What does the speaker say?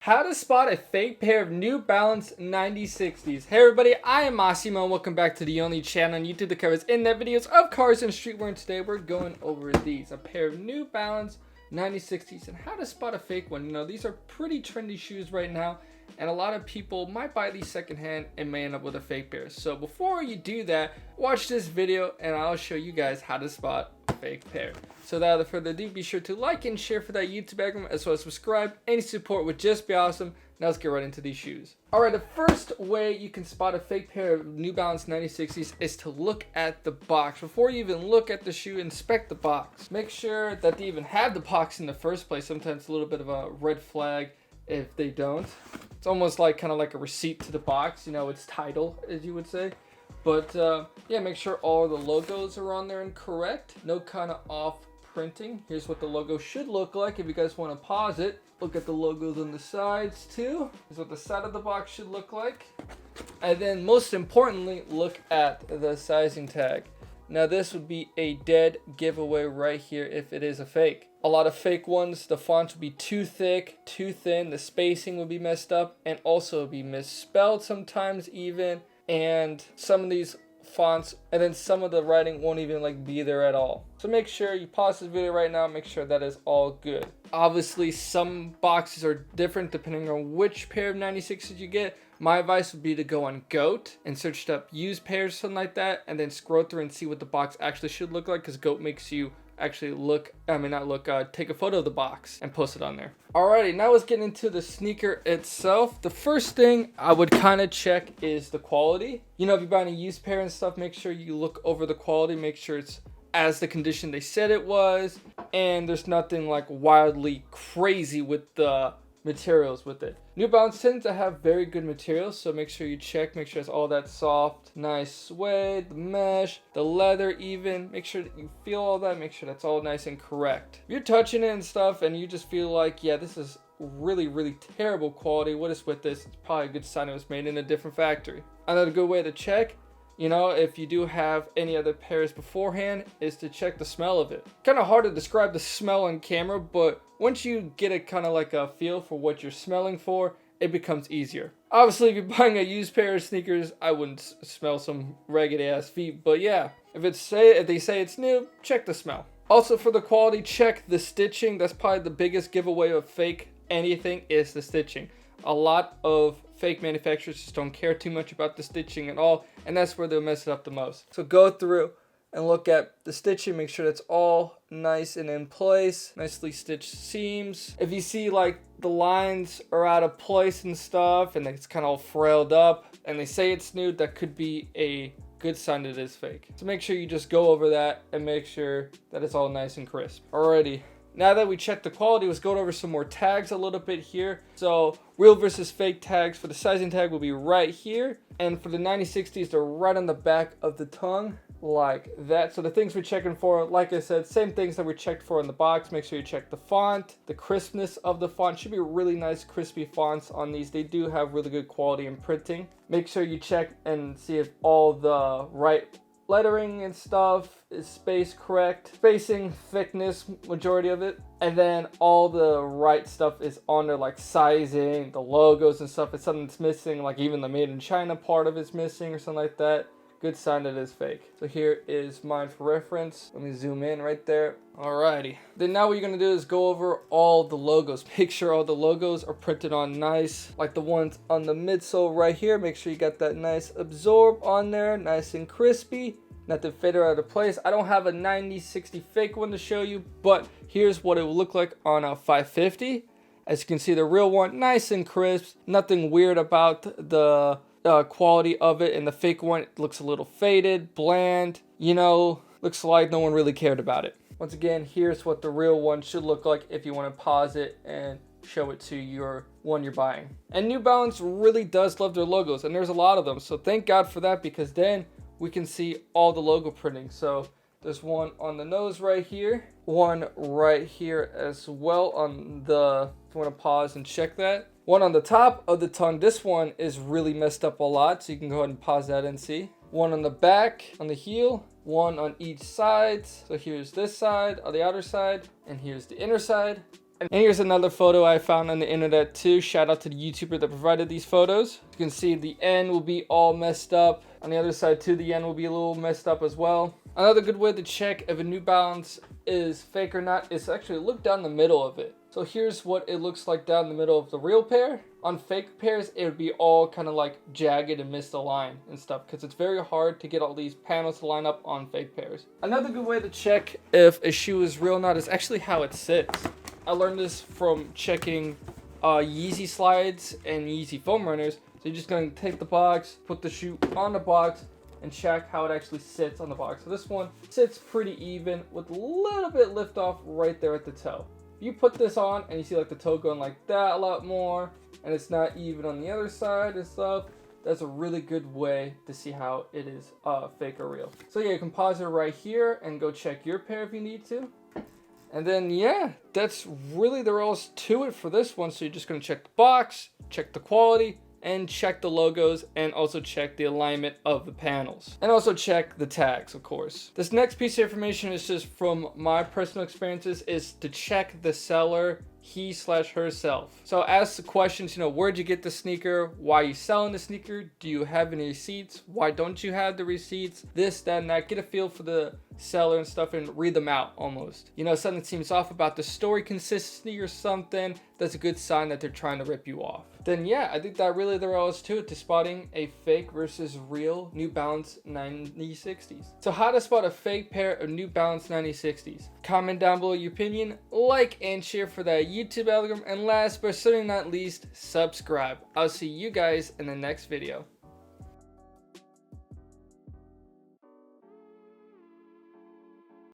How to spot a fake pair of New Balance 9060s. Hey everybody, I am Massimo and welcome back to the only channel on YouTube that covers in-depth videos of cars and streetwear. And today we're going over these, a pair of New Balance 9060s and how to spot a fake one. You know, these are pretty trendy shoes right now and a lot of people might buy these secondhand and may end up with a fake pair. So before you do that, watch this video and I'll show you guys how to spot a fake pair. So without further ado, be sure to like and share for that YouTube algorithm, as well as subscribe. Any support would just be awesome. Now let's get right into these shoes. Alright, the first way you can spot a fake pair of New Balance 9060s is to look at the box. Before you even look at the shoe, inspect the box. Make sure that they even have the box in the first place. Sometimes it's a little bit of a red flag if they don't. It's almost like kind of like a receipt to the box, you know, its title, as you would say. But yeah, make sure all the logos are on there and correct. No kind of off printing. Here's what the logo should look like. If you guys want to pause it, look at the logos on the sides too. Here's what the side of the box should look like. And then most importantly, look at the sizing tag. Now this would be a dead giveaway right here if it is a fake. A lot of fake ones, the fonts would be too thick, too thin, the spacing would be messed up, and also be misspelled sometimes even. And some of these fonts, and then some of the writing won't even like be there at all. So make sure you pause this video right now, make sure that is all good. Obviously some boxes are different depending on which pair of 96s you get. My advice would be to go on GOAT and search up used pairs, something like that, and then scroll through and see what the box actually should look like, because GOAT makes you actually take a photo of the box and post it on there. Alrighty, now let's get into the sneaker itself. The first thing I would kind of check is the quality. You know, if you're buying a used pair and stuff, make sure you look over the quality, make sure it's as the condition they said it was, and there's nothing like wildly crazy with the materials with it. New Balance tends to have very good materials, so make sure you check, make sure it's all that soft, nice suede, the mesh, the leather even. Make sure that you feel all that, make sure that's all nice and correct. If you're touching it and stuff and you just feel like, yeah, this is really terrible quality, what is with this? It's probably a good sign it was made in a different factory. Another good way to check, you know, if you do have any other pairs beforehand, is to check the smell of it. Kind of hard to describe the smell on camera, but once you get a kind of like a feel for what you're smelling for, it becomes easier. Obviously, if you're buying a used pair of sneakers, I wouldn't smell some ragged ass feet, but yeah, if they say it's new, check the smell. Also for the quality, check the stitching. That's probably the biggest giveaway of fake anything is the stitching. A lot of fake manufacturers just don't care too much about the stitching at all, and that's where they'll mess it up the most. So go through and look at the stitching, make sure that's all nice and in place, nicely stitched seams. If you see like the lines are out of place and stuff and it's kind of all frailed up and they say it's new, that could be a good sign that it is fake. So make sure you just go over that and make sure that it's all nice and crisp. Alrighty. Now that we checked the quality, let's go over some more tags a little bit here. So real versus fake tags for the sizing tag will be right here. And for the 9060s, they're right on the back of the tongue like that. So the things we're checking for, like I said, same things that we checked for in the box. Make sure you check the font, the crispness of the font. Should be really nice crispy fonts on these. They do have really good quality in printing. Make sure you check and see if all the right lettering and stuff is spaced correct, spacing, thickness, majority of it, and then all the right stuff is on there, like sizing, the logos and stuff. If something's missing, like even the made in China part of it's missing or something like that, good sign that it's fake. So here is mine for reference. Let me zoom in right there. Alrighty. Then now what you're gonna do is go over all the logos. Make sure all the logos are printed on nice, like the ones on the midsole right here. Make sure you got that nice absorb on there, nice and crispy. Nothing faded out of place. I don't have a 9060 fake one to show you, but here's what it will look like on a 550. As you can see, the real one, nice and crisp. Nothing weird about the quality of it, and the fake one looks a little faded, bland, you know, looks like no one really cared about it. Once again, here's what the real one should look like if you want to pause it and show it to your one you're buying. And New Balance really does love their logos, and there's a lot of them, so thank God for that, because then we can see all the logo printing. So there's one on the nose right here, one right here as well on the, if you want to pause and check that. One on the top of the tongue. This one is really messed up a lot, so you can go ahead and pause that and see. One on the back, on the heel, one on each side. So here's this side on the outer side, and here's the inner side. And here's another photo I found on the internet too. Shout out to the YouTuber that provided these photos. You can see the end will be all messed up. On the other side too, the end will be a little messed up as well. Another good way to check if a New Balance is fake or not is actually look down the middle of it. So here's what it looks like down the middle of the real pair. On fake pairs, it would be all kind of like jagged and misaligned and stuff because it's very hard to get all these panels to line up on fake pairs. Another good way to check if a shoe is real or not is actually how it sits. I learned this from checking Yeezy slides and Yeezy foam runners. So you're just going to take the box, put the shoe on the box, and check how it actually sits on the box. So this one sits pretty even with a little bit lift off right there at the toe. You put this on and you see like the toe going like that a lot more, and it's not even on the other side and stuff. That's a really good way to see how it is fake or real. So yeah, you can pause it right here and go check your pair if you need to. And then yeah, that's really the rules to it for this one. So you're just gonna check the box, check the quality, and check the logos, and also check the alignment of the panels, and also check the tags, of course. This next piece of information is just from my personal experiences, is to check the seller, he/herself. So ask the questions, you know, where'd you get the sneaker? Why are you selling the sneaker? Do you have any receipts? Why don't you have the receipts? This, that, and that. Get a feel for the seller and stuff and read them out almost. You know, something seems off about the story consistency or something, that's a good sign that they're trying to rip you off. Then yeah, I think that really there is to it, to spotting a fake versus real New Balance 9060s. So how to spot a fake pair of New Balance 9060s? Comment down below your opinion, like and share for that YouTube algorithm, and last but certainly not least, subscribe. I'll see you guys in the next video.